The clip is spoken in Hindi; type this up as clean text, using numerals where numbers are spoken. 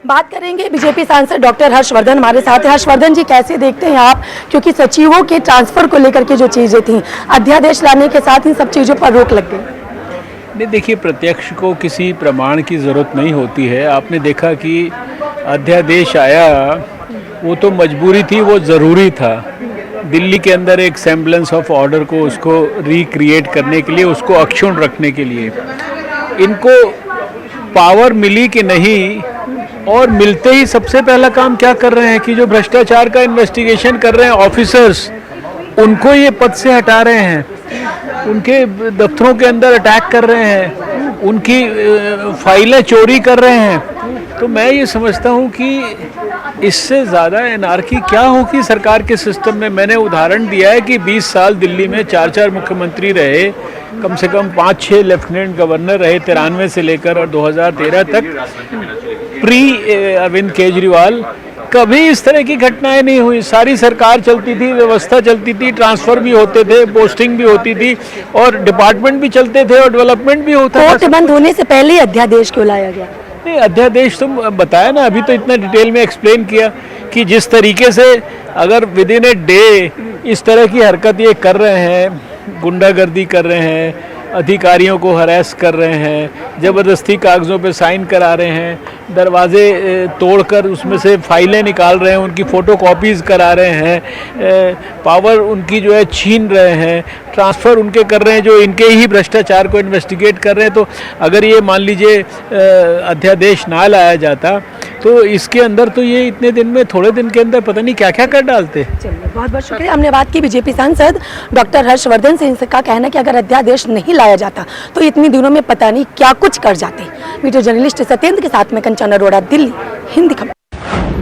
बात करेंगे बीजेपी सांसद डॉक्टर हर्षवर्धन हमारे साथ हैं। हर्षवर्धन जी, कैसे देखते हैं आप, क्योंकि सचिवों के ट्रांसफर को लेकर के जो चीजें थी, अध्यादेश लाने के साथ इन सब चीजों पर रोक लग गई? नहीं, देखिए, प्रत्यक्ष को किसी प्रमाण की ज़रूरत नहीं होती है। आपने देखा कि अध्यादेश आया, वो तो मजबूरी थी, वो ज़रूरी था। दिल्ली के अंदर एक सेम्बलेंस ऑफ ऑर्डर को उसको रिक्रिएट करने के लिए, उसको अक्षुण्ण रखने के लिए इनको पावर मिली कि नहीं, और मिलते ही सबसे पहला काम क्या कर रहे हैं कि जो भ्रष्टाचार का इन्वेस्टिगेशन कर रहे हैं ऑफिसर्स, उनको ये पद से हटा रहे हैं, उनके दफ्तरों के अंदर अटैक कर रहे हैं, उनकी फाइलें चोरी कर रहे हैं। तो मैं ये समझता हूँ कि इससे ज़्यादा एनार्की क्या होगी सरकार के सिस्टम में। मैंने उदाहरण दिया है कि 20 साल दिल्ली में 4 मुख्यमंत्री रहे, कम से कम 5-6 लेफ्टिनेंट गवर्नर रहे 93 से लेकर और 2013 तक, प्री अरविंद केजरीवाल। कभी इस तरह की घटनाएं नहीं हुई। सारी सरकार चलती थी, व्यवस्था चलती थी, ट्रांसफर भी होते थे, पोस्टिंग भी होती थी और डिपार्टमेंट भी चलते थे और डेवलपमेंट भी होता था। कोर्ट बंद होने से पहले ही अध्यादेश क्यों लाया गया? नहीं, अध्यादेश तो बताया ना, अभी तो इतना डिटेल में एक्सप्लेन किया कि जिस तरीके से अगर विद इन ए डे इस तरह की हरकत ये कर रहे हैं, गुंडागर्दी कर रहे हैं, अधिकारियों को हरास कर रहे हैं, ज़बरदस्ती कागज़ों पे साइन करा रहे हैं, दरवाजे तोड़कर उसमें से फाइलें निकाल रहे हैं, उनकी फ़ोटोकॉपीज़ करा रहे हैं, पावर उनकी जो है छीन रहे हैं, ट्रांसफ़र उनके कर रहे हैं जो इनके ही भ्रष्टाचार को इन्वेस्टिगेट कर रहे हैं। तो अगर ये मान लीजिए अध्यादेश ना लाया जाता तो इसके अंदर तो ये इतने दिन में, थोड़े दिन के अंदर पता नहीं क्या क्या कर डालते। चलिए, बहुत बहुत शुक्रिया। हमने बात की बीजेपी सांसद डॉक्टर हर्षवर्धन से। इनका कहना है कि अगर अध्यादेश नहीं लाया जाता तो इतने दिनों में पता नहीं क्या कुछ कर जाते। वीडियो जर्नलिस्ट सत्येंद्र के साथ में कंचन अरोड़ा, दिल्ली, हिंदी खबर।